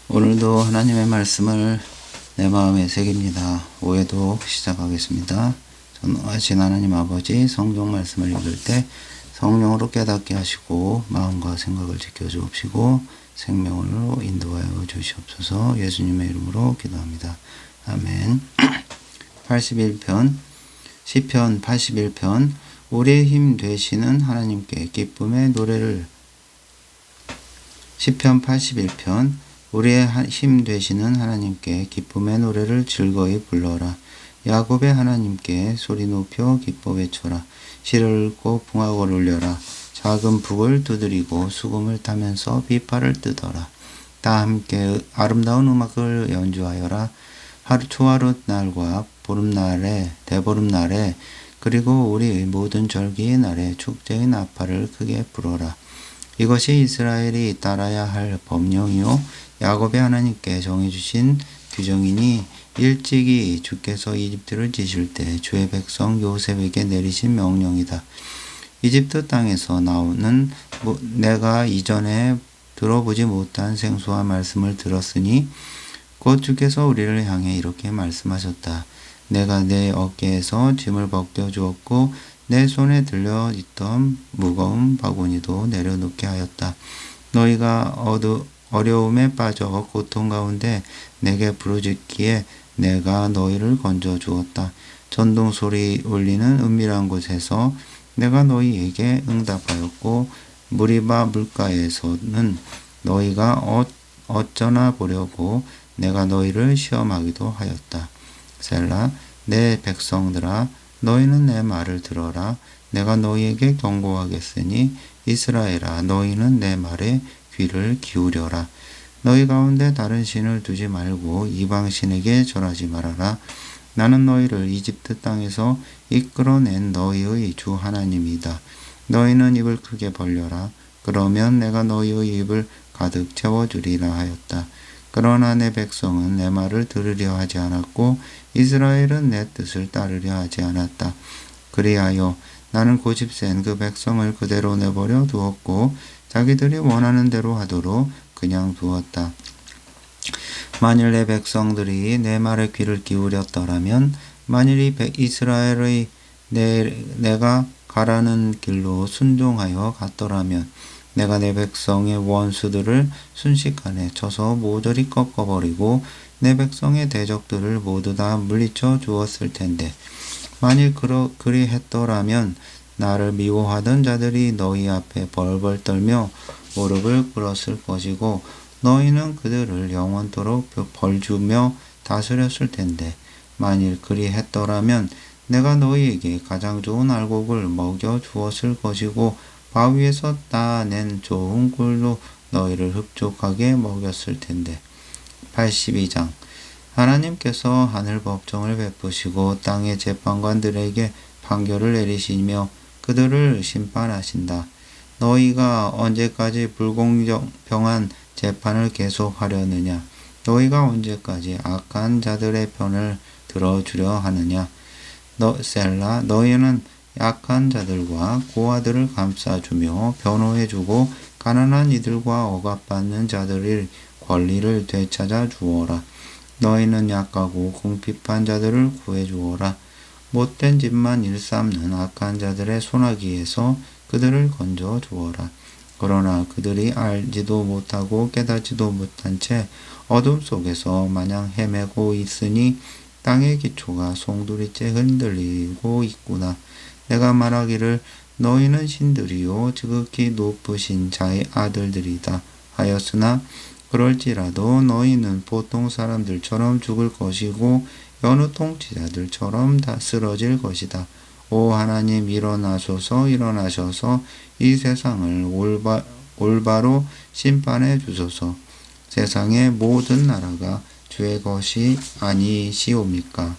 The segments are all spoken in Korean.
오늘도 하나님의 말씀을 내 마음에 새깁니다. 오해도 시작하겠습니다. 전능하신 하나님 아버지, 성경 말씀을 읽을 때 성령으로 깨닫게 하시고 마음과 생각을 지켜주옵시고 생명으로 인도하여 주시옵소서. 예수님의 이름으로 기도합니다. 아멘. 81편 시편 81편 우리의 힘 되시는 하나님께 기쁨의 노래를 시편 81편 우리의 힘 되시는 하나님께 기쁨의 노래를 즐거이 불러라. 야곱의 하나님께 소리 높여 기뻐 외쳐라. 시를 읊고 풍악을 울려라. 작은 북을 두드리고 수금을 타면서 비파를 뜯어라. 다 함께 아름다운 음악을 연주하여라. 초하룻 날과 보름날에 대보름날에 그리고 우리의 모든 절기의 날에 축제의 나팔을 크게 불어라. 이것이 이스라엘이 따라야 할 법령이요 야곱의 하나님께 정해주신 규정이니 일찍이 주께서 이집트를 지실 때 주의 백성 요셉에게 내리신 명령이다. 이집트 땅에서 나오는 내가 이전에 들어보지 못한 생소한 말씀을 들었으니 곧 주께서 우리를 향해 이렇게 말씀하셨다. 내가 내 어깨에서 짐을 벗겨주었고 내 손에 들려 있던 무거운 바구니도 내려놓게 하였다. 너희가 어려움에 빠져 고통 가운데 내게 부르짖기에 내가 너희를 건져 주었다. 전동 소리 울리는 은밀한 곳에서 내가 너희에게 응답하였고 무리바 물가에서는 너희가 어쩌나 보려고 내가 너희를 시험하기도 하였다. 셀라 내 백성들아 너희는 내 말을 들어라. 내가 너희에게 경고하겠으니 이스라엘아 너희는 내 말에 귀를 기울여라. 너희 가운데 다른 신을 두지 말고 이방 신에게 절하지 말아라. 나는 너희를 이집트 땅에서 이끌어낸 너희의 주 하나님이다. 너희는 입을 크게 벌려라. 그러면 내가 너희의 입을 가득 채워주리라 하였다. 그러나 내 백성은 내 말을 들으려 하지 않았고 이스라엘은 내 뜻을 따르려 하지 않았다. 그리하여 나는 고집센 그 백성을 그대로 내버려 두었고 자기들이 원하는 대로 하도록 그냥 두었다. 만일 내 백성들이 내 말에 귀를 기울였더라면 만일 이스라엘의 내가 가라는 길로 순종하여 갔더라면 내가 내 백성의 원수들을 순식간에 쳐서 모조리 꺾어버리고 내 백성의 대적들을 모두 다 물리쳐 주었을 텐데 만일 그리했더라면 나를 미워하던 자들이 너희 앞에 벌벌 떨며 무릎을 꿇었을 것이고 너희는 그들을 영원토록 벌주며 다스렸을 텐데 만일 그리했더라면 내가 너희에게 가장 좋은 알곡을 먹여 주었을 것이고 바위에서 따낸 좋은 꿀로 너희를 흡족하게 먹였을 텐데. 82장 하나님께서 하늘 법정을 베푸시고 땅의 재판관들에게 판결을 내리시며 그들을 심판하신다. 너희가 언제까지 불공평한 재판을 계속하려느냐? 너희가 언제까지 악한 자들의 편을 들어주려 하느냐? 셀라 너희는 약한 자들과 고아들을 감싸주며 변호해주고 가난한 이들과 억압받는 자들의 권리를 되찾아 주어라. 너희는 약하고 궁핍한 자들을 구해주어라. 못된 짓만 일삼는 악한 자들의 소나기에서 그들을 건져 주어라. 그러나 그들이 알지도 못하고 깨닫지도 못한 채 어둠 속에서 마냥 헤매고 있으니 땅의 기초가 송두리째 흔들리고 있구나. 내가 말하기를 너희는 신들이요 지극히 높으신 자의 아들들이다 하였으나 그럴지라도 너희는 보통 사람들처럼 죽을 것이고 여느 통치자들처럼 다 쓰러질 것이다. 오 하나님 일어나셔서 이 세상을 올바로 심판해 주소서. 세상의 모든 나라가 주의 것이 아니시옵니까?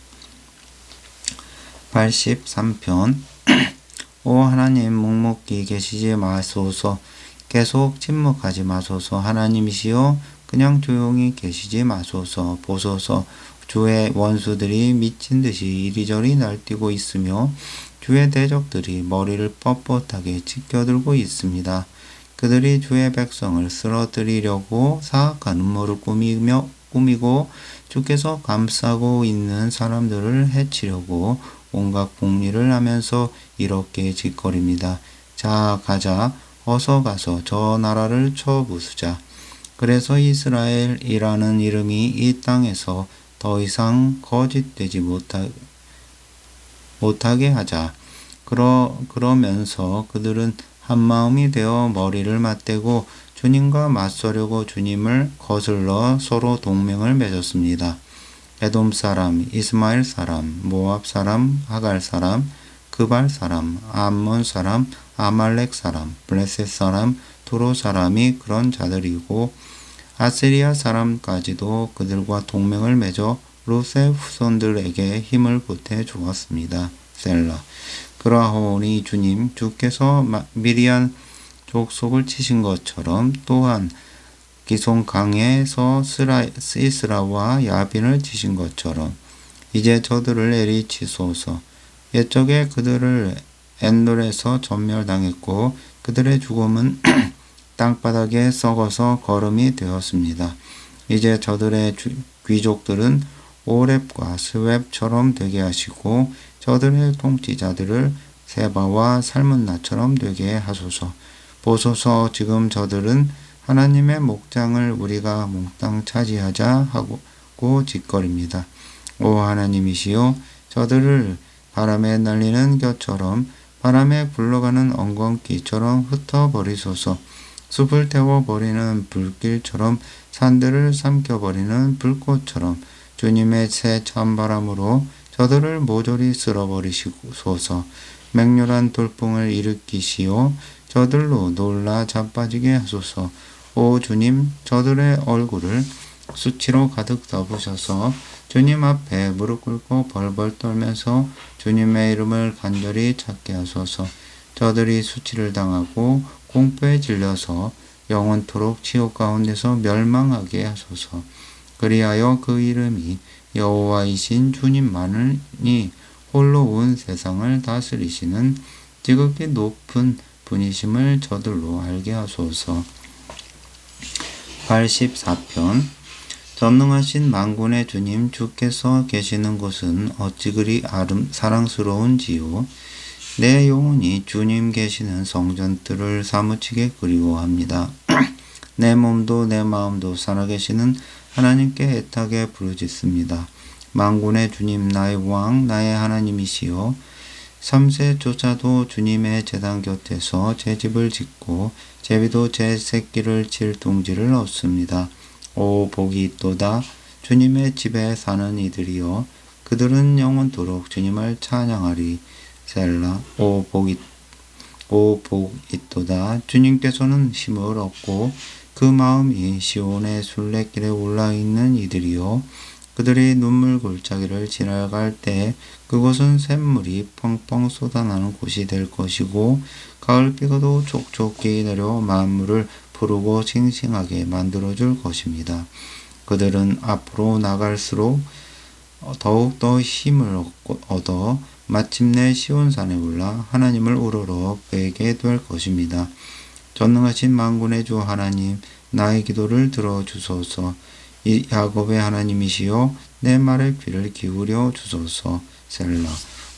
83편 오 하나님 묵묵히 계시지 마소서. 계속 침묵하지 마소서. 하나님이시여 그냥 조용히 계시지 마소서. 보소서. 주의 원수들이 미친 듯이 이리저리 날뛰고 있으며 주의 대적들이 머리를 뻣뻣하게 치켜들고 있습니다. 그들이 주의 백성을 쓰러뜨리려고 사악한 음모를 꾸미고 주께서 감싸고 있는 사람들을 해치려고 온갖 궁리를 하면서 이렇게 짓거립니다. 자, 가자. 어서 가서 저 나라를 쳐부수자. 그래서 이스라엘이라는 이름이 이 땅에서 더 이상 거짓되지 못하게 하자. 그러면서 그들은 한 마음이 되어 머리를 맞대고 주님과 맞서려고 주님을 거슬러 서로 동맹을 맺었습니다. 에돔 사람, 이스마엘 사람, 모압 사람, 하갈 사람, 그발 사람, 암몬 사람, 아말렉 사람, 블레셋 사람, 두로 사람이 그런 자들이고 아시리아 사람까지도 그들과 동맹을 맺어 롯의 후손들에게 힘을 보태 주었습니다. 셀라. 그러하오니 주님 주께서 미리안 족속을 치신 것처럼 또한 기손 강에서 시스라와 야빈을 치신 것처럼 이제 저들을 내리치소서. 옛적에 그들을 엔돌에서 전멸당했고 그들의 죽음은 땅바닥에 썩어서 거름이 되었습니다. 이제 저들의 귀족들은 오렙과 스웹처럼 되게 하시고 저들의 통치자들을 세바와 살문나처럼 되게 하소서. 보소서. 지금 저들은 하나님의 목장을 우리가 몽땅 차지하자 하고 짓거립니다. 오 하나님이시여, 저들을 바람에 날리는 겨처럼 바람에 굴러가는 엉겅퀴처럼 흩어버리소서. 숲을 태워버리는 불길처럼 산들을 삼켜버리는 불꽃처럼 주님의 새 찬바람으로 저들을 모조리 쓸어버리시소서. 맹렬한 돌풍을 일으키시오 저들로 놀라 자빠지게 하소서. 오 주님, 저들의 얼굴을 수치로 가득 덮으셔서 주님 앞에 무릎 꿇고 벌벌 떨면서 주님의 이름을 간절히 찾게 하소서. 저들이 수치를 당하고 공포에 질려서 영원토록 지옥 가운데서 멸망하게 하소서. 그리하여 그 이름이 여호와이신 주님만이 홀로 온 세상을 다스리시는 지극히 높은 분이심을 저들로 알게 하소서. 84편. 전능하신 만군의 주님 주께서 계시는 곳은 어찌 그리 사랑스러운지요. 내 영혼이 주님 계시는 성전들을 사무치게 그리워합니다. 내 몸도 내 마음도 살아계시는 하나님께 애타게 부르짖습니다. 만군의 주님, 나의 왕, 나의 하나님이시여, 3세조차도 주님의 제단 곁에서 제 집을 짓고 제비도 제 새끼를 칠 둥지를 얻습니다. 오 복이 있도다. 주님의 집에 사는 이들이여, 그들은 영원토록 주님을 찬양하리. 셀라. 오 복 있도다. 주님께서는 힘을 얻고 그 마음이 시온의 순례길에 올라있는 이들이요, 그들이 눈물 골짜기를 지나갈 때 그곳은 샘물이 펑펑 쏟아나는 곳이 될 것이고 가을비가도 촉촉히 내려 만물을 푸르고 싱싱하게 만들어줄 것입니다. 그들은 앞으로 나갈수록 더욱더 힘을 얻어 마침내 시온산에 올라 하나님을 우러러 뵈게 될 것입니다. 전능하신 만군의 주 하나님, 나의 기도를 들어주소서. 이 야곱의 하나님이시여, 내 말에 귀를 기울여 주소서. 셀라.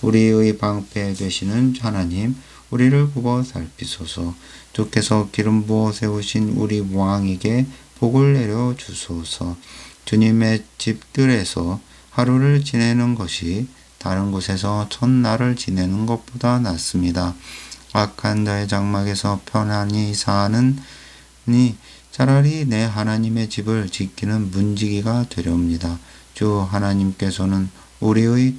우리의 방패 되시는 하나님, 우리를 굽어 살피소서. 주께서 기름 부어 세우신 우리 왕에게 복을 내려 주소서. 주님의 집들에서 하루를 지내는 것이 다른 곳에서 첫날을 지내는 것보다 낫습니다. 악한 자의 장막에서 편안히 사느니 차라리 내 하나님의 집을 지키는 문지기가 되렵니다. 주 하나님께서는 우리의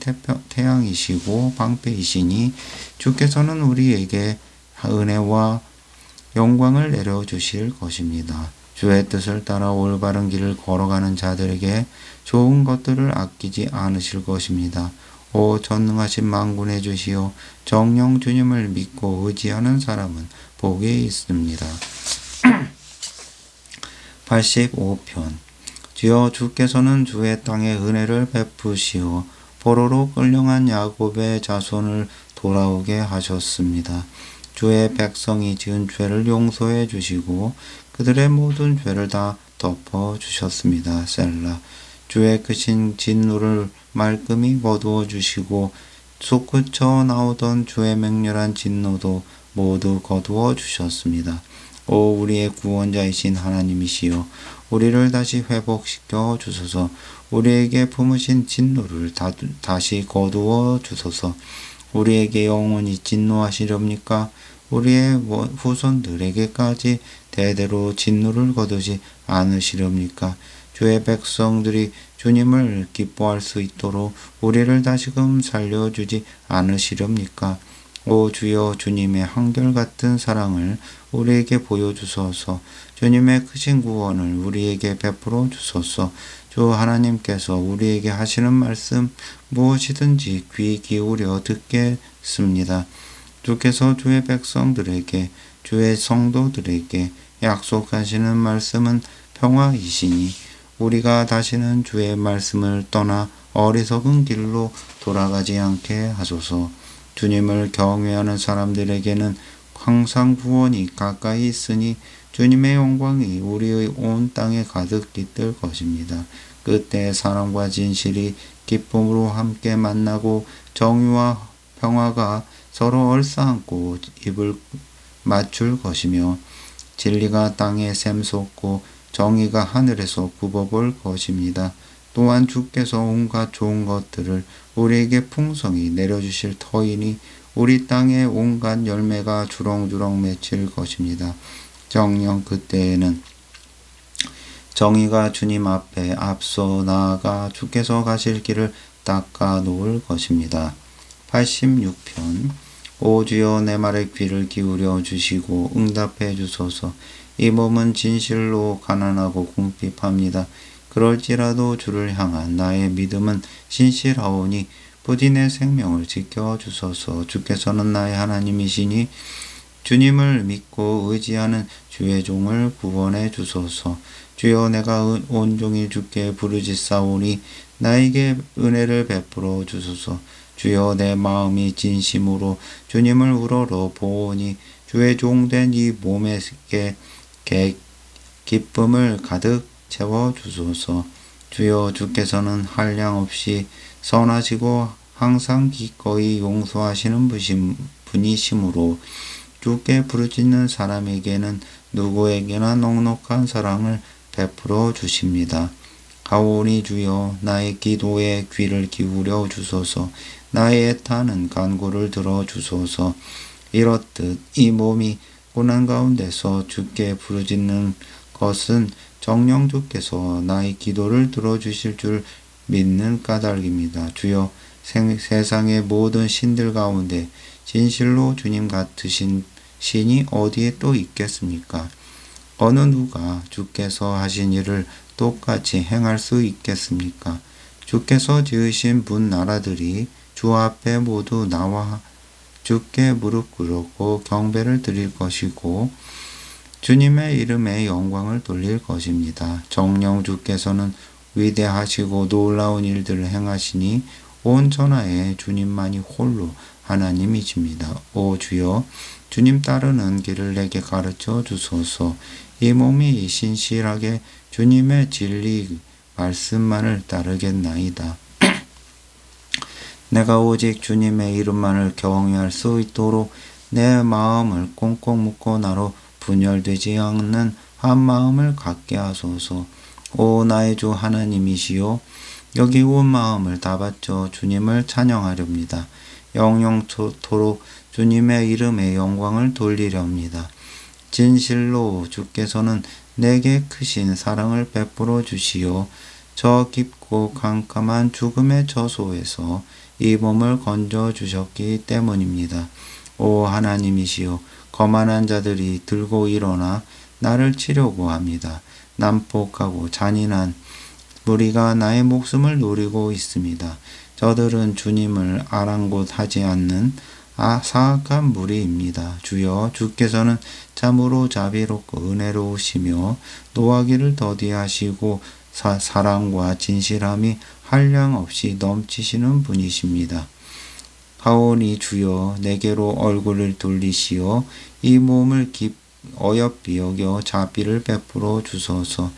태양이시고 방패이시니 주께서는 우리에게 은혜와 영광을 내려주실 것입니다. 주의 뜻을 따라 올바른 길을 걸어가는 자들에게 좋은 것들을 아끼지 않으실 것입니다. 오 전능하신 만군의 주시오, 정녕 주님을 믿고 의지하는 사람은 복이 있습니다. 85편. 주여, 주께서는 주의 땅에 은혜를 베푸시오 포로로 끌려간 야곱의 자손을 돌아오게 하셨습니다. 주의 백성이 지은 죄를 용서해 주시고 그들의 모든 죄를 다 덮어 주셨습니다. 셀라. 주의 크신 진노를 말끔히 거두어 주시고 솟구쳐 나오던 주의 맹렬한 진노도 모두 거두어 주셨습니다. 오 우리의 구원자이신 하나님이시여 우리를 다시 회복시켜 주소서. 우리에게 품으신 진노를 다시 거두어 주소서. 우리에게 영원히 진노하시렵니까? 우리의 후손들에게까지 대대로 진노를 거두지 않으시렵니까? 주의 백성들이 주님을 기뻐할 수 있도록 우리를 다시금 살려주지 않으시렵니까? 오 주여 주님의 한결같은 사랑을 우리에게 보여주소서. 주님의 크신 구원을 우리에게 베풀어 주소서. 주 하나님께서 우리에게 하시는 말씀 무엇이든지 귀 기울여 듣겠습니다. 주께서 주의 백성들에게 주의 성도들에게 약속하시는 말씀은 평화이시니 우리가 다시는 주의 말씀을 떠나 어리석은 길로 돌아가지 않게 하소서. 주님을 경외하는 사람들에게는 항상 구원이 가까이 있으니 주님의 영광이 우리의 온 땅에 가득 깃들 것입니다. 그때 사랑과 진실이 기쁨으로 함께 만나고 정의와 평화가 서로 얼싸안고 입을 맞출 것이며 진리가 땅에 샘솟고 정의가 하늘에서 굽어볼 것입니다. 또한 주께서 온갖 좋은 것들을 우리에게 풍성히 내려주실 터이니 우리 땅에 온갖 열매가 주렁주렁 맺힐 것입니다. 정녕 그때에는 정의가 주님 앞에 앞서 나아가 주께서 가실 길을 닦아 놓을 것입니다. 86편. 오 주여 내 말에 귀를 기울여 주시고 응답해 주소서. 이 몸은 진실로 가난하고 궁핍합니다. 그럴지라도 주를 향한 나의 믿음은 신실하오니 부디 내 생명을 지켜 주소서. 주께서는 나의 하나님이시니 주님을 믿고 의지하는 주의 종을 구원해 주소서. 주여 내가 온종일 주께 부르짖사오니 나에게 은혜를 베풀어 주소서. 주여 내 마음이 진심으로 주님을 우러러 보오니 주의 종된 이 몸에 기쁨을 가득 채워 주소서. 주여 주께서는 한량없이 선하시고 항상 기꺼이 용서하시는 분이시므로 주께 부르짖는 사람에게는 누구에게나 넉넉한 사랑을 베풀어 주십니다. 가오니 주여 나의 기도에 귀를 기울여 주소서. 나의 애타는 간구를 들어 주소서. 이렇듯 이 몸이 고난 가운데서 주께 부르짖는 것은 정녕 주께서 나의 기도를 들어주실 줄 믿는 까닭입니다. 주여 세상의 모든 신들 가운데 진실로 주님 같으신 신이 어디에 또 있겠습니까? 어느 누가 주께서 하신 일을 똑같이 행할 수 있겠습니까? 주께서 지으신 분 나라들이 주 앞에 모두 나와 주께 무릎 꿇고 경배를 드릴 것이고 주님의 이름에 영광을 돌릴 것입니다. 정녕 주께서는 위대하시고 놀라운 일들을 행하시니 온 천하에 주님만이 홀로 하나님이십니다. 오 주여 주님 따르는 길을 내게 가르쳐 주소서. 이 몸이 신실하게 주님의 진리 말씀만을 따르겠나이다. 내가 오직 주님의 이름만을 경외할 수 있도록 내 마음을 꽁꽁 묶고 나로 분열되지 않는 한 마음을 갖게 하소서. 오 나의 주 하나님이시여 여기 온 마음을 다 바쳐 주님을 찬양하렵니다. 영영토록 주님의 이름에 영광을 돌리렵니다. 진실로 주께서는 내게 크신 사랑을 베풀어 주시어 저 깊고 캄캄한 죽음의 저소에서 이 몸을 건져 주셨기 때문입니다. 오 하나님이시여 거만한 자들이 들고 일어나 나를 치려고 합니다. 난폭하고 잔인한 무리가 나의 목숨을 노리고 있습니다. 저들은 주님을 아랑곳하지 않는 사악한 무리입니다. 주여 주께서는 참으로 자비롭고 은혜로우시며 노하기를 더디하시고 사랑과 진실함이 한량없이 넘치시는 분이십니다. 하오니 주여 내게로 얼굴을 돌리시어 이 몸을 어여삐 여겨 자비를 베풀어 주소서.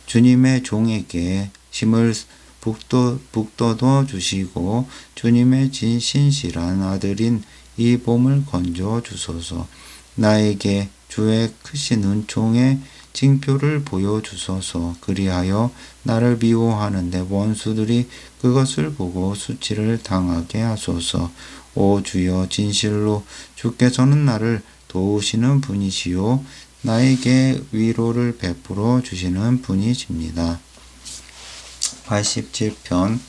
주님의 종에게 힘을 북돋워 주시고 주님의 신실한 아들인 이 몸을 건져 주소서. 나에게 주의 크신 은총의 징표를 보여주소서. 그리하여 나를 미워하는 내 원수들이 그것을 보고 수치를 당하게 하소서. 오 주여 진실로 주께서는 나를 도우시는 분이시요 나에게 위로를 베풀어 주시는 분이십니다. 87편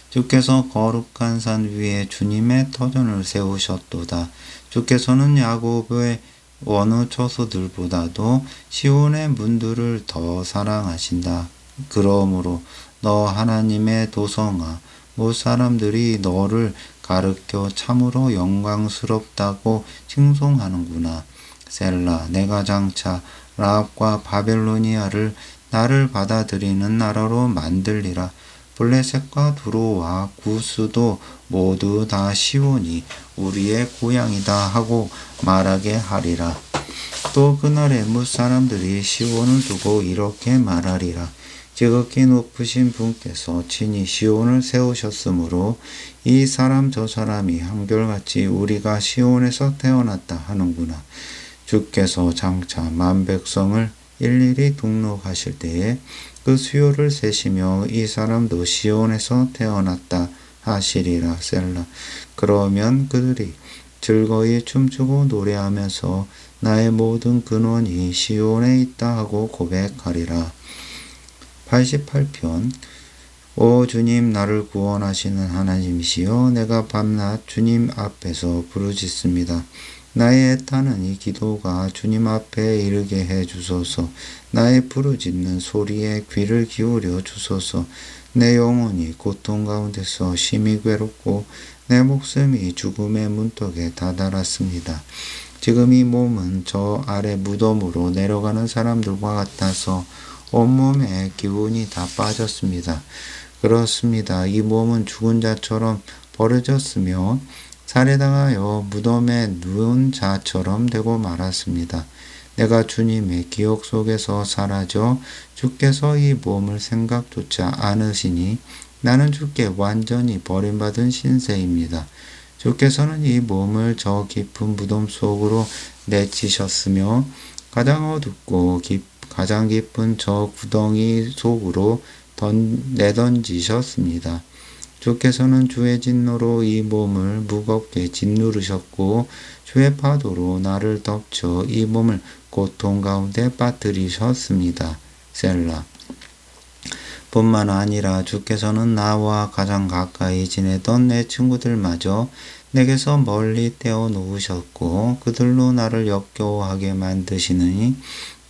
주께서 거룩한 산 위에 주님의 터전을 세우셨도다. 주께서는 야곱의 어느 처소들보다도 시온의 문들을 더 사랑하신다. 그러므로 너 하나님의 도성아, 못 사람들이 너를 가르켜 참으로 영광스럽다고 칭송하는구나. 셀라, 내가 장차 라합과 바벨로니아를 나를 받아들이는 나라로 만들리라. 블레셋과 두로와 구스도 모두 다 시온이 우리의 고향이다 하고 말하게 하리라. 또 그날에 뭇 사람들이 시온을 두고 이렇게 말하리라. 지극히 높으신 분께서 친히 시온을 세우셨으므로 이 사람 저 사람이 한결같이 우리가 시온에서 태어났다 하는구나. 주께서 장차 만백성을 일일이 등록하실 때에 그 수요를 세시며 이 사람도 시온에서 태어났다 하시리라. 셀라. 그러면 그들이 즐거이 춤추고 노래하면서 나의 모든 근원이 시온에 있다 하고 고백하리라. 88편 오 주님 나를 구원하시는 하나님이시여 내가 밤낮 주님 앞에서 부르짖습니다. 나의 애타는 이 기도가 주님 앞에 이르게 해 주소서. 나의 부르짖는 소리에 귀를 기울여 주소서. 내 영혼이 고통 가운데서 심히 괴롭고 내 목숨이 죽음의 문턱에 다다랐습니다. 지금 이 몸은 저 아래 무덤으로 내려가는 사람들과 같아서 온몸에 기운이 다 빠졌습니다. 그렇습니다. 이 몸은 죽은 자처럼 버려졌으며 살해당하여 무덤에 누운 자처럼 되고 말았습니다. 내가 주님의 기억 속에서 사라져 주께서 이 몸을 생각조차 않으시니 나는 주께 완전히 버림받은 신세입니다. 주께서는 이 몸을 저 깊은 무덤 속으로 내치셨으며 가장 어둡고 가장 깊은 저 구덩이 속으로 내던지셨습니다. 주께서는 주의 진노로 이 몸을 무겁게 짓누르셨고 주의 파도로 나를 덮쳐 이 몸을 고통 가운데 빠뜨리셨습니다. 셀라. 뿐만 아니라 주께서는 나와 가장 가까이 지내던 내 친구들마저 내게서 멀리 떼어 놓으셨고 그들로 나를 역겨워하게 만드시느니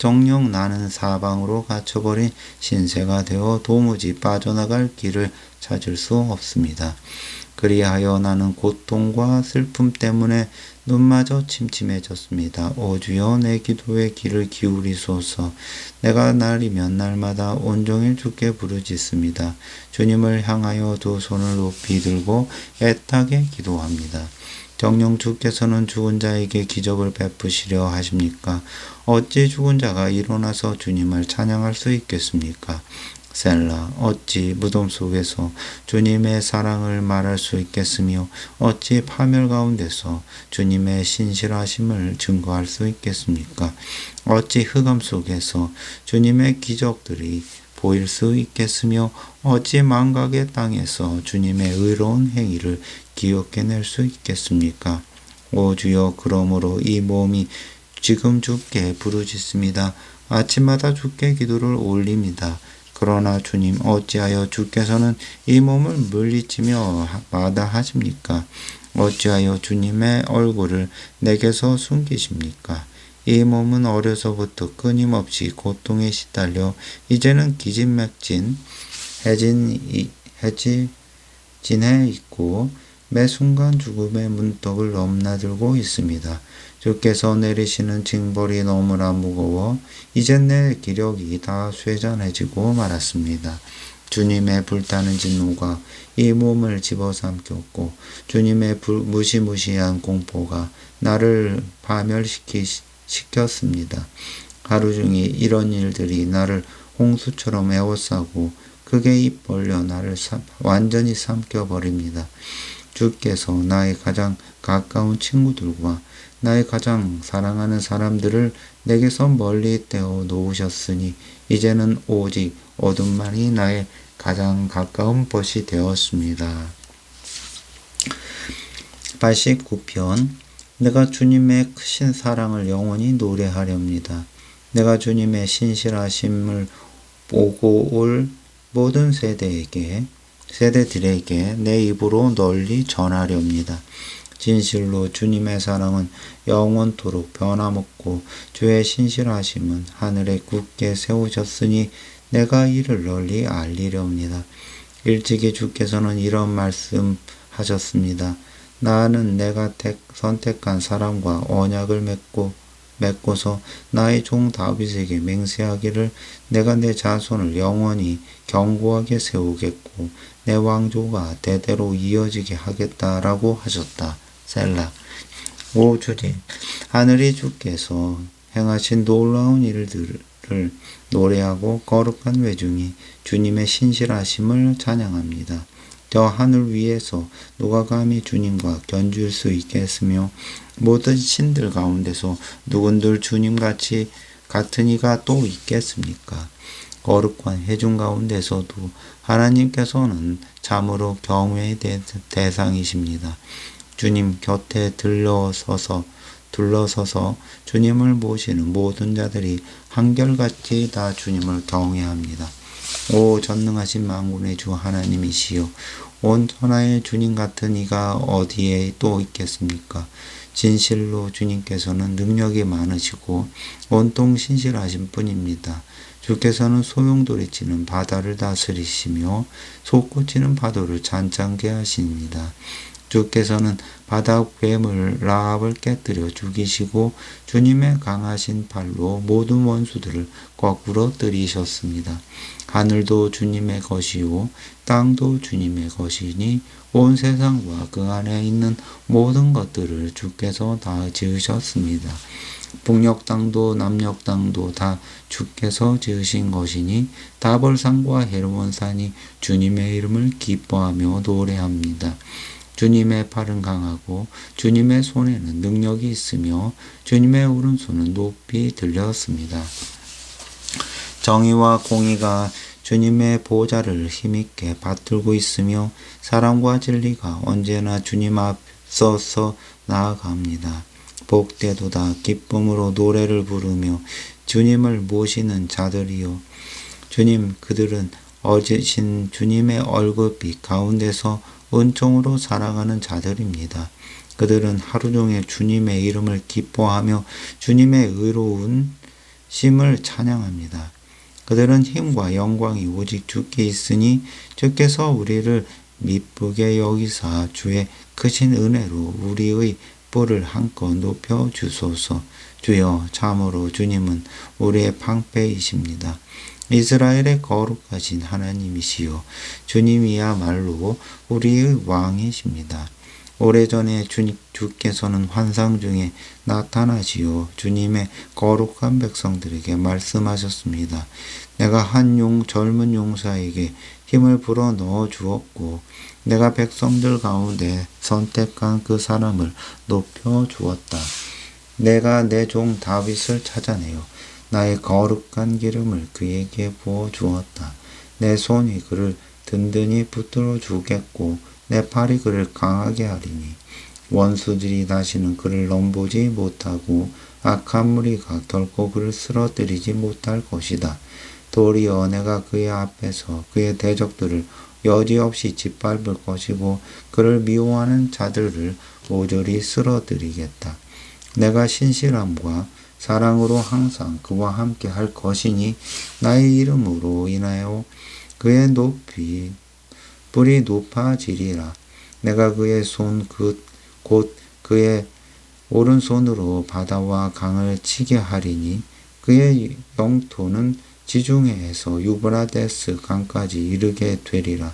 정녕 나는 사방으로 갇혀버린 신세가 되어 도무지 빠져나갈 길을 찾을 수 없습니다. 그리하여 나는 고통과 슬픔 때문에 눈마저 침침해졌습니다. 오 주여 내 기도에 귀를 기울이소서. 내가 날이면 날마다 온종일 주께 부르짖습니다. 주님을 향하여 두 손을 높이 들고 애타게 기도합니다. 정녕 주께서는 죽은 자에게 기적을 베푸시려 하십니까? 어찌 죽은 자가 일어나서 주님을 찬양할 수 있겠습니까? 셀라. 어찌 무덤 속에서 주님의 사랑을 말할 수 있겠으며 어찌 파멸 가운데서 주님의 신실하심을 증거할 수 있겠습니까? 어찌 흑암 속에서 주님의 기적들이 보일 수 있겠으며 어찌 망각의 땅에서 주님의 의로운 행위를 기억해낼 수 있겠습니까? 오 주여 그러므로 이 몸이 지금 주께 부르짖습니다. 아침마다 주께 기도를 올립니다. 그러나 주님 어찌하여 주께서는 이 몸을 물리치며 마다하십니까? 어찌하여 주님의 얼굴을 내게서 숨기십니까? 이 몸은 어려서부터 끊임없이 고통에 시달려 이제는 기진맥진 해지진해 있고 매 순간 죽음의 문턱을 넘나들고 있습니다. 주께서 내리시는 징벌이 너무나 무거워 이젠 내 기력이 다 쇠잔해지고 말았습니다. 주님의 불타는 진노가 이 몸을 집어삼켰고 주님의 무시무시한 공포가 나를 파멸시켰습니다. 하루 종일 이런 일들이 나를 홍수처럼 에워싸고 크게 입 벌려 나를 완전히 삼켜버립니다. 주께서 나의 가장 가까운 친구들과 나의 가장 사랑하는 사람들을 내게서 멀리 떼어 놓으셨으니 이제는 오직 어둠만이 나의 가장 가까운 벗이 되었습니다. 89편 내가 주님의 크신 사랑을 영원히 노래하렵니다. 내가 주님의 신실하심을 보고 올 모든 세대들에게 내 입으로 널리 전하렵니다. 진실로 주님의 사랑은 영원토록 변함없고 주의 신실하심은 하늘에 굳게 세우셨으니 내가 이를 널리 알리렵니다. 일찍이 주께서는 이런 말씀하셨습니다. 나는 내가 선택한 사람과 언약을 맺고서 나의 종 다윗에게 맹세하기를 내가 내 자손을 영원히 견고하게 세우겠고 내 왕조가 대대로 이어지게 하겠다라고 하셨다. 셀라. 오 주님, 하늘이 주께서 행하신 놀라운 일들을 노래하고 거룩한 외중이 주님의 신실하심을 찬양합니다. 저 하늘 위에서 누가 감히 주님과 견줄 수 있겠으며 모든 신들 가운데서 누군들 주님같이 같은 이가 또 있겠습니까? 거룩한 회중 가운데서도 하나님께서는 참으로 경외의 대상이십니다. 주님 곁에 둘러서서 주님을 모시는 모든 자들이 한결같이 다 주님을 경외합니다. 오 전능하신 만군의 주 하나님이시여 온 천하의 주님 같은 이가 어디에 또 있겠습니까? 진실로 주님께서는 능력이 많으시고 온통 신실하신 분입니다. 주께서는 소용돌이치는 바다를 다스리시며 솟구치는 파도를 잔잔케 하십니다. 주께서는 바다 괴물 라합을 깨뜨려 죽이시고 주님의 강하신 팔로 모든 원수들을 거꾸로 들이셨습니다. 하늘도 주님의 것이요 땅도 주님의 것이니 온 세상과 그 안에 있는 모든 것들을 주께서 다 지으셨습니다. 북녘 땅도 남녘 땅도 다 주께서 지으신 것이니 다볼산과 헤르몬산이 주님의 이름을 기뻐하며 노래합니다. 주님의 팔은 강하고 주님의 손에는 능력이 있으며 주님의 오른손은 높이 들렸습니다. 정의와 공의가 주님의 보좌를 힘있게 받들고 있으며 사랑과 진리가 언제나 주님 앞서서 나아갑니다. 복되도다 기쁨으로 노래를 부르며 주님을 모시는 자들이요 주님 그들은 어지신 주님의 얼굴빛 가운데서 은총으로 살아가는 자들입니다. 그들은 하루 종일 주님의 이름을 기뻐하며 주님의 의로운 심을 찬양합니다. 그들은 힘과 영광이 오직 주께 있으니 주께서 우리를 미쁘게 여기사 주의 크신 은혜로 우리의 뿔을 한껏 높여 주소서. 주여 참으로 주님은 우리의 방패이십니다. 이스라엘의 거룩하신 하나님이시여 주님이야말로 우리의 왕이십니다. 오래전에 주께서는 환상 중에 나타나시어 주님의 거룩한 백성들에게 말씀하셨습니다. 내가 한 젊은 용사에게 힘을 불어 넣어 주었고 내가 백성들 가운데 선택한 그 사람을 높여 주었다. 내가 내 종 다윗을 찾아내어 나의 거룩한 기름을 그에게 부어 주었다. 내 손이 그를 든든히 붙들어 주겠고 내 팔이 그를 강하게 하리니 원수들이 다시는 그를 넘보지 못하고 악한 무리가 결코 그를 쓰러뜨리지 못할 것이다. 도리어 내가 그의 앞에서 그의 대적들을 여지없이 짓밟을 것이고 그를 미워하는 자들을 모조리 쓰러뜨리겠다. 내가 신실함과 사랑으로 항상 그와 함께 할 것이니 나의 이름으로 인하여 그의 뿔이 높아지리라. 내가 그의 손 곧 그의 오른손으로 바다와 강을 치게 하리니 그의 영토는 지중해에서 유브라데스 강까지 이르게 되리라.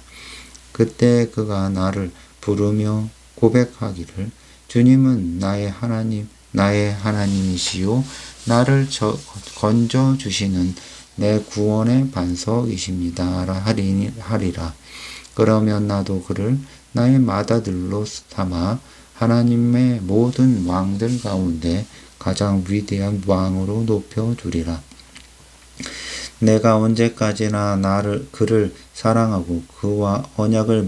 그때 그가 나를 부르며 고백하기를 주님은 나의 하나님이시요 나를 건져 주시는 내 구원의 반석이십니다. 하리라. 그러면 나도 그를 나의 맏아들로 삼아 하나님의 모든 왕들 가운데 가장 위대한 왕으로 높여주리라. 내가 언제까지나 그를 사랑하고 그와 언약을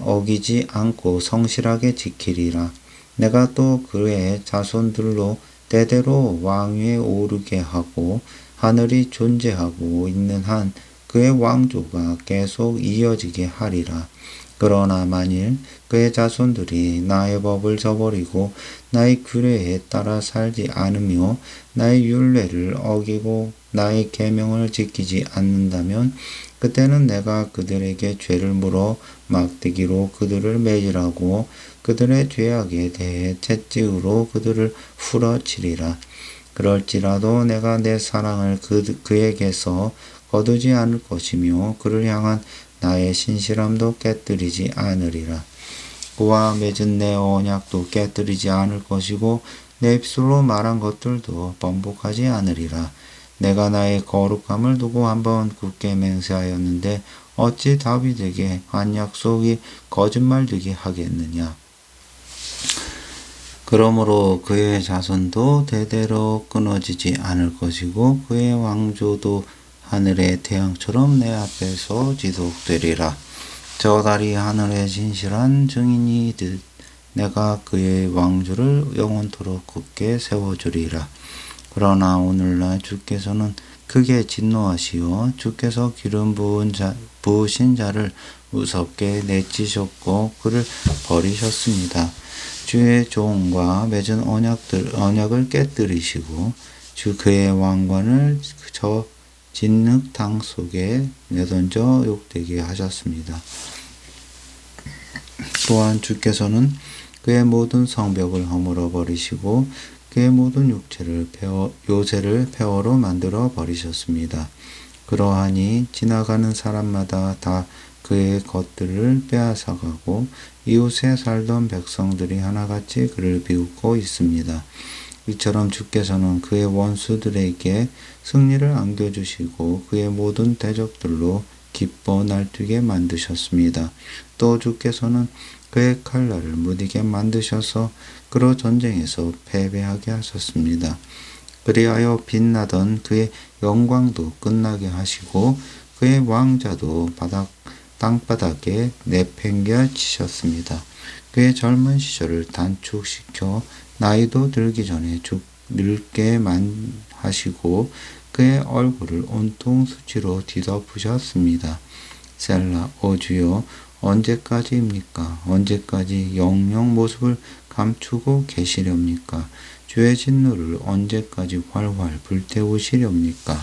어기지 않고 성실하게 지키리라. 내가 또 그의 자손들로 대대로 왕위에 오르게 하고 하늘이 존재하고 있는 한 그의 왕조가 계속 이어지게 하리라. 그러나 만일 그의 자손들이 나의 법을 저버리고 나의 규례에 따라 살지 않으며 나의 율례를 어기고 나의 계명을 지키지 않는다면 그때는 내가 그들에게 죄를 물어 막대기로 그들을 매질하고 그들의 죄악에 대해 채찍으로 그들을 후려치리라. 그럴지라도 내가 내 사랑을 그에게서 거두지 않을 것이며 그를 향한 나의 신실함도 깨뜨리지 않으리라. 그와 맺은 내 언약도 깨뜨리지 않을 것이고 내 입술로 말한 것들도 번복하지 않으리라. 내가 나의 거룩함을 두고 한번 굳게 맹세하였는데 어찌 다윗에게 한 약속이 거짓말되게 하겠느냐. 그러므로 그의 자손도 대대로 끊어지지 않을 것이고 그의 왕조도 하늘의 태양처럼 내 앞에서 지속되리라. 저 달이 하늘의 진실한 증인이듯 내가 그의 왕조를 영원토록 굳게 세워주리라. 그러나 오늘날 주께서는 크게 진노하시어 주께서 기름 부으신 자를 무섭게 내치셨고 그를 버리셨습니다. 주의 종과 맺은 언약을 깨뜨리시고 그의 왕관을 저 진흙탕 속에 내던져 욕되게 하셨습니다. 또한 주께서는 그의 모든 성벽을 허물어 버리시고 그의 모든 요새를 폐허로 만들어 버리셨습니다. 그러하니 지나가는 사람마다 다 그의 것들을 빼앗아가고 이웃에 살던 백성들이 하나같이 그를 비웃고 있습니다. 이처럼 주께서는 그의 원수들에게 승리를 안겨주시고 그의 모든 대적들로 기뻐 날뛰게 만드셨습니다. 또 주께서는 그의 칼날을 무디게 만드셔서 그로 전쟁에서 패배하게 하셨습니다. 그리하여 빛나던 그의 영광도 끝나게 하시고 그의 왕자도 땅바닥에 내팽개치셨습니다. 그의 젊은 시절을 단축시켜 나이도 들기 전에 늙게 하시고 그의 얼굴을 온통 수치로 뒤덮으셨습니다. 셀라. 오 주여, 언제까지입니까? 언제까지 영영 모습을 감추고 계시렵니까? 주의 진노를 언제까지 활활 불태우시렵니까?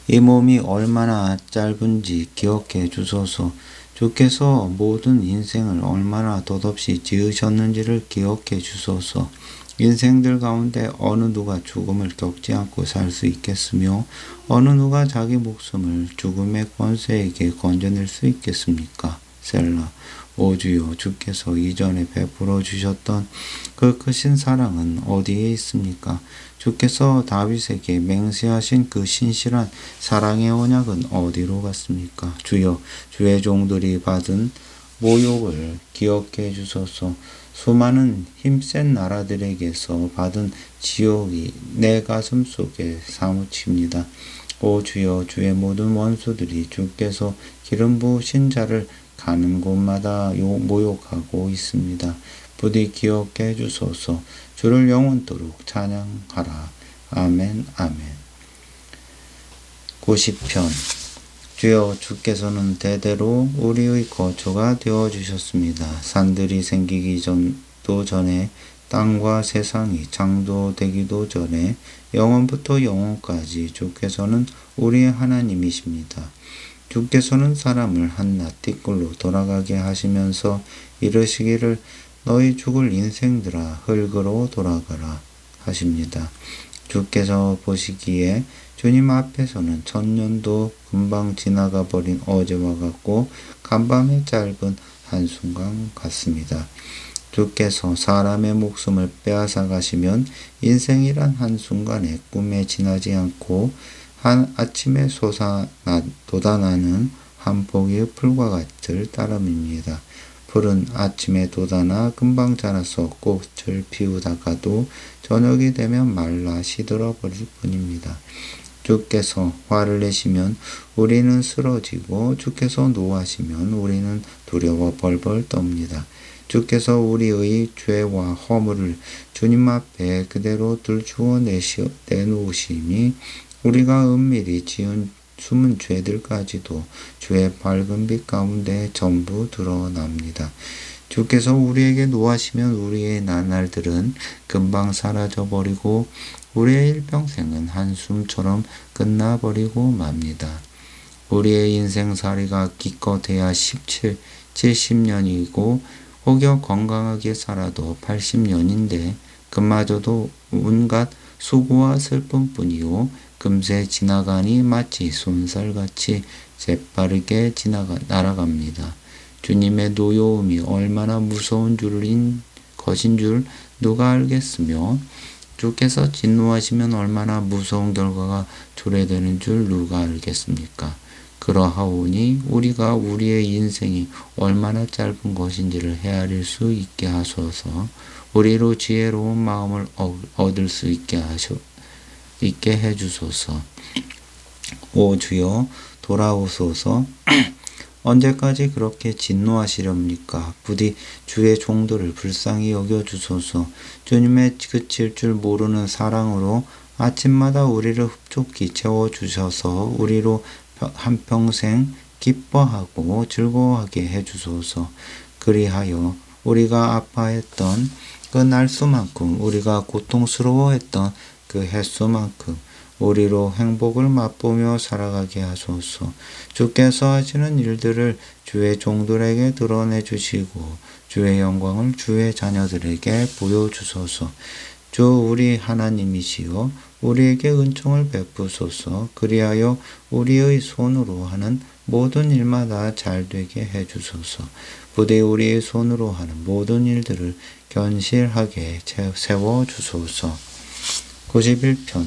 이 몸이 얼마나 짧은지 기억해 주소서. 주께서 모든 인생을 얼마나 덧없이 지으셨는지를 기억해 주소서. 인생들 가운데 어느 누가 죽음을 겪지 않고 살 수 있겠으며 어느 누가 자기 목숨을 죽음의 권세에게 건져낼 수 있겠습니까? 셀라. 오 주여, 주께서 이전에 베풀어 주셨던 그 크신 사랑은 어디에 있습니까? 주께서 다윗에게 맹세하신 그 신실한 사랑의 언약은 어디로 갔습니까? 주여, 주의 종들이 받은 모욕을 기억해 주소서. 수많은 힘센 나라들에게서 받은 지옥이 내 가슴 속에 사무칩니다. 오 주여, 주의 모든 원수들이 주께서 기름 부으신 자를 가는 곳마다 모욕하고 있습니다. 부디 기억해 주소서. 주를 영원토록 찬양하라. 아멘, 아멘. 90편. 주여, 주께서는 대대로 우리의 거처가 되어주셨습니다. 산들이 생기기 전도 전에 땅과 세상이 창조되기도 전에 영원부터 영원까지 주께서는 우리의 하나님이십니다. 주께서는 사람을 한낱 띠꼴로 돌아가게 하시면서 이르시기를 너희 죽을 인생들아 흙으로 돌아가라 하십니다. 주께서 보시기에 주님 앞에서는 천년도 금방 지나가 버린 어제와 같고 간밤의 짧은 한순간 같습니다. 주께서 사람의 목숨을 빼앗아 가시면 인생이란 한순간에 꿈에 지나지 않고 한 아침에 돋아나는 한 포기의 풀과 같을 따름입니다. 풀은 아침에 돋아나 금방 자라서 꽃을 피우다가도 저녁이 되면 말라 시들어 버릴 뿐입니다. 주께서 화를 내시면 우리는 쓰러지고 주께서 노하시면 우리는 두려워 벌벌 떱니다. 주께서 우리의 죄와 허물을 주님 앞에 그대로 들추어 내놓으심이 우리가 은밀히 지은 숨은 죄들까지도 주의 밝은 빛 가운데 전부 드러납니다. 주께서 우리에게 노하시면 우리의 나날들은 금방 사라져버리고 우리의 일평생은 한숨처럼 끝나버리고 맙니다. 우리의 인생살이가 기껏해야 17, 70년이고 혹여 건강하게 살아도 80년인데 그마저도 온갖 수고와 슬픔뿐이요 금세 지나가니 마치 손살같이 재빠르게 날아갑니다. 주님의 노여움이 얼마나 무서운 것인 줄 누가 알겠으며 주께서 진노하시면 얼마나 무서운 결과가 초래되는 줄 누가 알겠습니까? 그러하오니 우리가 우리의 인생이 얼마나 짧은 것인지를 헤아릴 수 있게 하소서. 우리로 지혜로운 마음을 얻을 수 있게 해주소서. 오 주여 돌아오소서. 언제까지 그렇게 진노하시렵니까? 부디 주의 종들을 불쌍히 여겨주소서. 주님의 그칠 줄 모르는 사랑으로 아침마다 우리를 흡족히 채워주셔서 우리로 한평생 기뻐하고 즐거워하게 해주소서. 그리하여 우리가 아파했던 그 날수만큼 우리가 고통스러워했던 그 횟수만큼 우리로 행복을 맛보며 살아가게 하소서. 주께서 하시는 일들을 주의 종들에게 드러내 주시고 주의 영광을 주의 자녀들에게 보여주소서. 주 우리 하나님이시여 우리에게 은총을 베푸소서. 그리하여 우리의 손으로 하는 모든 일마다 잘되게 해주소서. 부디 우리의 손으로 하는 모든 일들을 견실하게 세워주소서. 91편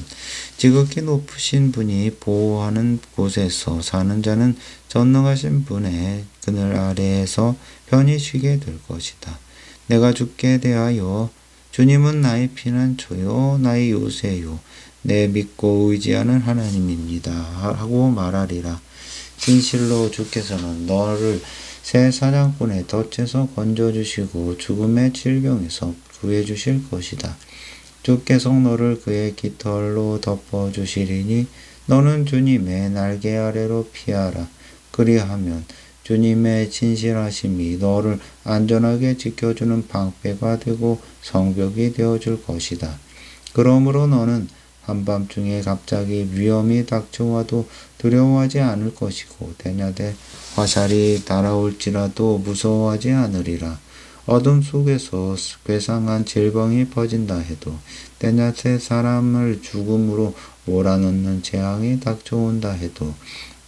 지극히 높으신 분이 보호하는 곳에서 사는 자는 전능하신 분의 그늘 아래에서 편히 쉬게 될 것이다. 내가 주께 대하여 주님은 나의 피난처요 나의 요새요 내 믿고 의지하는 하나님입니다 하고 말하리라. 진실로 주께서는 너를 새 사냥꾼의 덫에서 건져주시고 죽음의 질병에서 구해주실 것이다. 주께서 너를 그의 깃털로 덮어주시리니 너는 주님의 날개 아래로 피하라. 그리하면 주님의 진실하심이 너를 안전하게 지켜주는 방패가 되고 성벽이 되어줄 것이다. 그러므로 너는 한밤중에 갑자기 위험이 닥쳐와도 두려워하지 않을 것이고 대낮에 화살이 날아올지라도 무서워하지 않으리라. 어둠 속에서 괴상한 질병이 퍼진다 해도 때낮에 사람을 죽음으로 몰아넣는 재앙이 닥쳐온다 해도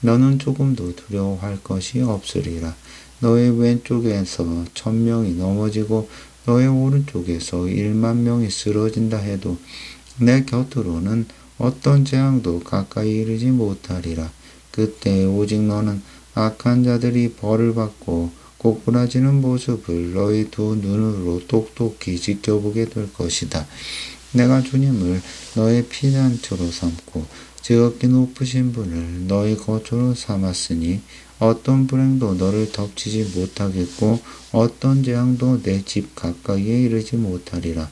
너는 조금도 두려워할 것이 없으리라. 너의 왼쪽에서 1000명이 넘어지고 너의 오른쪽에서 100,000명이 쓰러진다 해도 내 곁으로는 어떤 재앙도 가까이 이르지 못하리라. 그때 오직 너는 악한 자들이 벌을 받고 고꾸라지는 모습을 너희 두 눈으로 똑똑히 지켜보게 될 것이다. 내가 주님을 너의 피난처로 삼고 지극히 높으신 분을 너의 거처로 삼았으니 어떤 불행도 너를 덮치지 못하겠고 어떤 재앙도 내 집 가까이에 이르지 못하리라.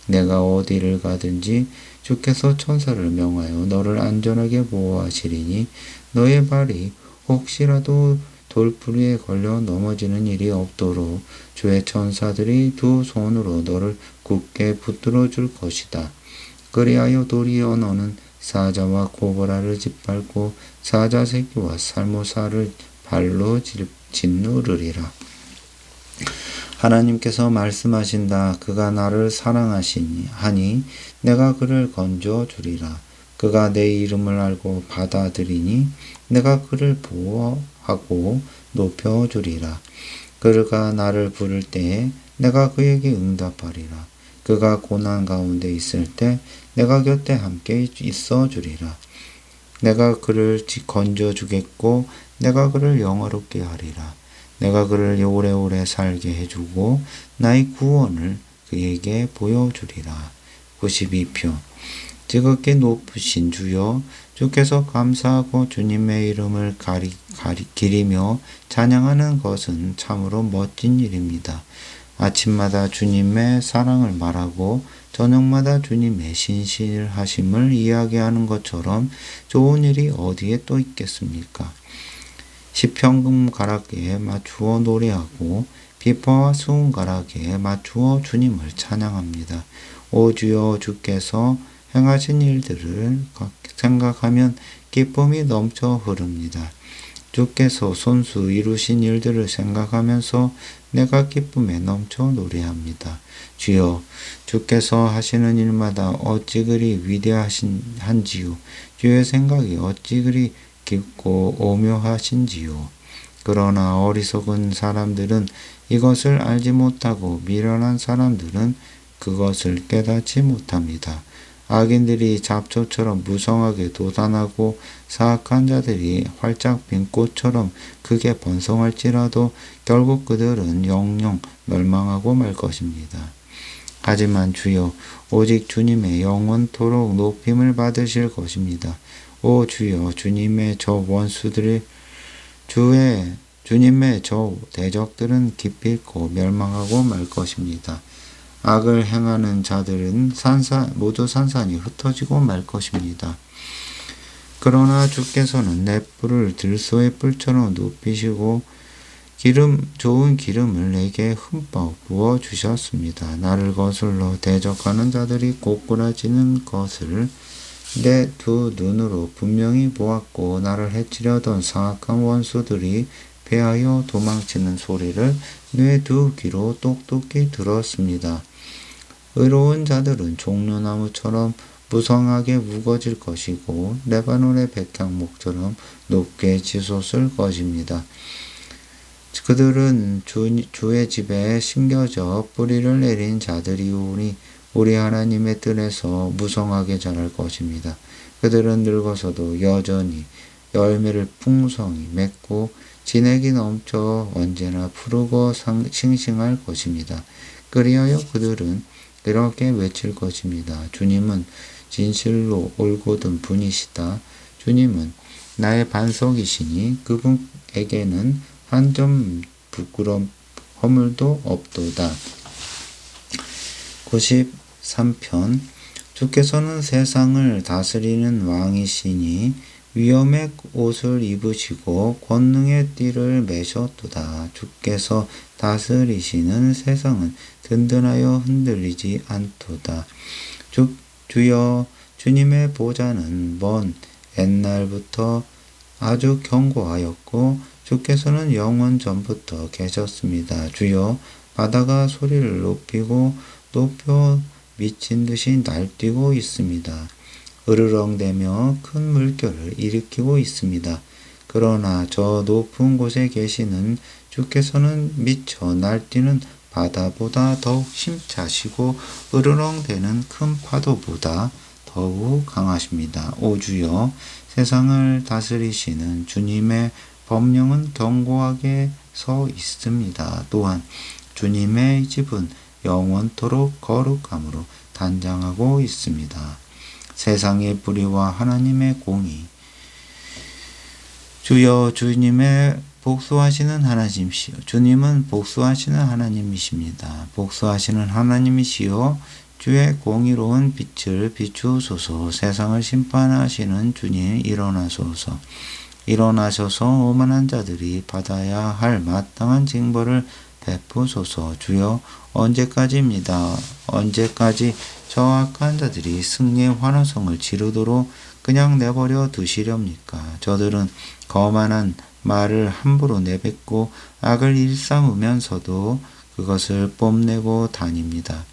내가 어디를 가든지 주께서 천사를 명하여 너를 안전하게 보호하시리니 너의 발이 혹시라도 돌부리에 걸려 넘어지는 일이 없도록 주의 천사들이 두 손으로 너를 굳게 붙들어 줄 것이다. 그리하여 도리어 너는 사자와 코브라를 짓밟고 사자 새끼와 살모사를 발로 짓누르리라. 하나님께서 말씀하신다. 그가 나를 사랑하시니 하니 내가 그를 건져 주리라. 그가 내 이름을 알고 받아들이니 내가 그를 보호하고 높여 주리라. 그가 나를 부를 때에 내가 그에게 응답하리라. 그가 고난 가운데 있을 때 내가 곁에 함께 있어 주리라. 내가 그를 건져 주겠고 내가 그를 영화롭게 하리라. 내가 그를 오래오래 살게 해주고 나의 구원을 그에게 보여주리라. 92표. 지극히 높으신 주여, 주께서 감사하고 주님의 이름을 기리며 찬양하는 것은 참으로 멋진 일입니다. 아침마다 주님의 사랑을 말하고 저녁마다 주님의 신실하심을 이야기하는 것처럼 좋은 일이 어디에 또 있겠습니까? 시편금 가락에 맞추어 노래하고 비파와 수은 가락에 맞추어 주님을 찬양합니다. 오 주여, 주께서 행하신 일들을 생각하면 기쁨이 넘쳐 흐릅니다. 주께서 손수 이루신 일들을 생각하면서 내가 기쁨에 넘쳐 노래합니다. 주여, 주께서 하시는 일마다 어찌 그리 위대하신지요. 주의 생각이 어찌 그리 깊고 오묘하신지요. 그러나 어리석은 사람들은 이것을 알지 못하고 미련한 사람들은 그것을 깨닫지 못합니다. 악인들이 잡초처럼 무성하게 돋아나고 사악한 자들이 활짝 핀 꽃처럼 크게 번성할지라도 결국 그들은 영영 멸망하고 말 것입니다. 하지만 주여, 오직 주님의 영원토록 높임을 받으실 것입니다. 오 주여, 주님의 저 대적들은 기필코 멸망하고 말 것입니다. 악을 행하는 자들은 모두 산산이 흩어지고 말 것입니다. 그러나 주께서는 내 뿔을 들소의 뿔처럼 높이시고 좋은 기름을 내게 흠뻑 부어 주셨습니다. 나를 거슬러 대적하는 자들이 꼬꾸라지는 것을 내 두 눈으로 분명히 보았고 나를 해치려던 사악한 원수들이 패하여 도망치는 소리를 내 두 귀로 똑똑히 들었습니다. 의로운 자들은 종려나무처럼 무성하게 우거질 것이고 레바논의 백향목처럼 높게 치솟을 것입니다. 그들은 주의 집에 심겨져 뿌리를 내린 자들이오니 우리 하나님의 뜰에서 무성하게 자랄 것입니다. 그들은 늙어서도 여전히 열매를 풍성히 맺고 진액이 넘쳐 언제나 푸르고 싱싱할 것입니다. 그리하여 그들은 이렇게 외칠 것입니다. 주님은 진실로 올곧은 분이시다. 주님은 나의 반석이시니 그분에게는 한 점 부끄럼 허물도 없도다. 93편. 주께서는 세상을 다스리는 왕이시니 위엄의 옷을 입으시고 권능의 띠를 매셨도다. 주께서 다스리시는 세상은 든든하여 흔들리지 않도다. 주여, 주님의 보좌는 먼 옛날부터 아주 견고하였고 주께서는 영원 전부터 계셨습니다. 주여, 바다가 소리를 높여 미친 듯이 날뛰고 있습니다. 으르렁대며 큰 물결을 일으키고 있습니다. 그러나 저 높은 곳에 계시는 주께서는 미쳐 날뛰는 바다보다 더욱 힘차시고 으르렁대는 큰 파도보다 더욱 강하십니다. 오 주여, 세상을 다스리시는 주님의 법령은 견고하게 서 있습니다. 또한 주님의 집은 영원토록 거룩함으로 단장하고 있습니다. 세상의 뿌리와 하나님의 공의. 주여, 주님의 복수하시는 하나님이시여. 주님은 복수하시는 하나님이십니다. 복수하시는 하나님이시여, 주의 공의로운 빛을 비추소서. 세상을 심판하시는 주님, 일어나소서. 일어나셔서 오만한 자들이 받아야 할 마땅한 징벌을 베푸소서. 주여, 언제까지입니다. 언제까지 저 악한 자들이 승리의 환호성을 지르도록 그냥 내버려 두시렵니까? 저들은 거만한 말을 함부로 내뱉고 악을 일삼으면서도 그것을 뽐내고 다닙니다.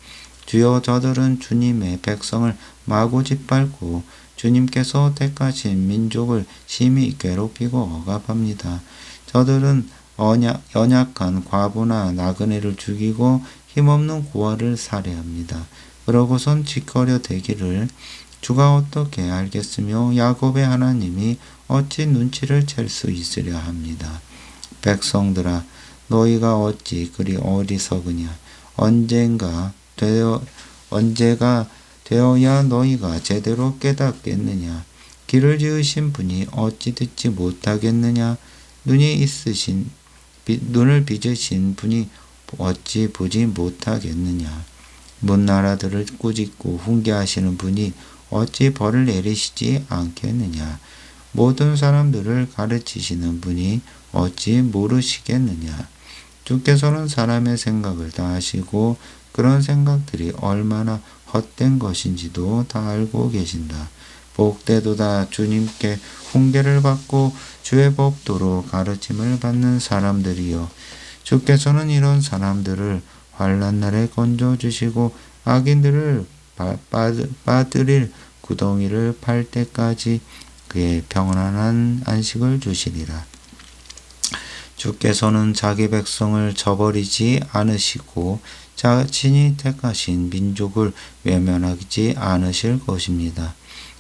주여, 저들은 주님의 백성을 마구 짓밟고 주님께서 택하신 민족을 심히 괴롭히고 억압합니다. 저들은 연약한 과부나 나그네를 죽이고 힘없는 고아를 살해합니다. 그러고선 짓거려 대기를 주가 어떻게 알겠으며 야곱의 하나님이 어찌 눈치를 챌 수 있으랴 합니다. 백성들아, 너희가 어찌 그리 어리석으냐? 언제가 되어야 너희가 제대로 깨닫겠느냐? 길을 지으신 분이 어찌 듣지 못하겠느냐? 눈을 빚으신 분이 어찌 보지 못하겠느냐? 문나라들을 꾸짖고 훈계하시는 분이 어찌 벌을 내리시지 않겠느냐? 모든 사람들을 가르치시는 분이 어찌 모르시겠느냐? 주께서는 사람의 생각을 다 아시고 그런 생각들이 얼마나 헛된 것인지도 다 알고 계신다. 복되도다 주님께 훈계를 받고 주의 법도로 가르침을 받는 사람들이여. 주께서는 이런 사람들을 환난 날에 건져주시고 악인들을 빠뜨릴 구덩이를 팔 때까지 그의 평안한 안식을 주시리라. 주께서는 자기 백성을 저버리지 않으시고 자신이 택하신 민족을 외면하지 않으실 것입니다.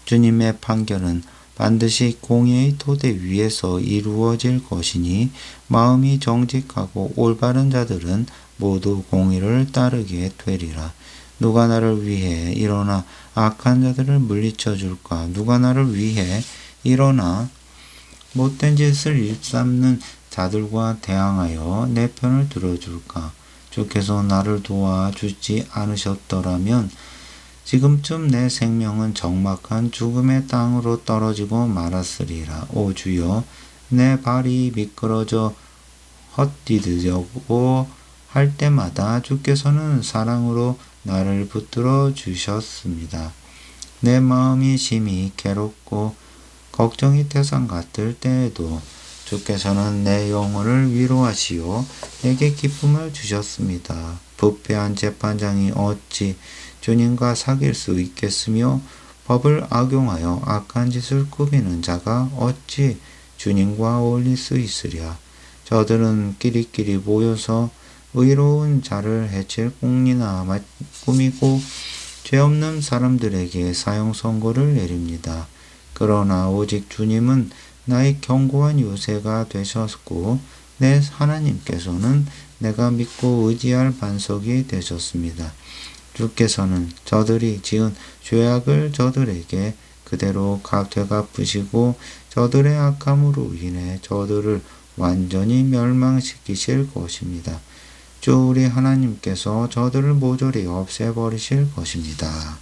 주님의 판결은 반드시 공의의 토대 위에서 이루어질 것이니 마음이 정직하고 올바른 자들은 모두 공의를 따르게 되리라. 누가 나를 위해 일어나 악한 자들을 물리쳐 줄까? 누가 나를 위해 일어나 못된 짓을 일삼는 자들과 대항하여 내 편을 들어줄까? 주께서 나를 도와주지 않으셨더라면 지금쯤 내 생명은 적막한 죽음의 땅으로 떨어지고 말았으리라. 오 주여, 내 발이 미끄러져 헛디디려고 할 때마다 주께서는 사랑으로 나를 붙들어 주셨습니다. 내 마음이 심히 괴롭고 걱정이 태산 같을 때에도 주께서는 내 영혼을 위로하시어 내게 기쁨을 주셨습니다. 부패한 재판장이 어찌 주님과 사귈 수 있겠으며 법을 악용하여 악한 짓을 꾸미는 자가 어찌 주님과 어울릴 수 있으랴. 저들은 끼리끼리 모여서 의로운 자를 해칠 공리나 꾸미고 죄 없는 사람들에게 사형 선고를 내립니다. 그러나 오직 주님은 나의 견고한 요새가 되셨고 내 하나님께서는 내가 믿고 의지할 반석이 되셨습니다. 주께서는 저들이 지은 죄악을 저들에게 그대로 되갚으시고 저들의 악함으로 인해 저들을 완전히 멸망시키실 것입니다. 주 우리 하나님께서 저들을 모조리 없애버리실 것입니다.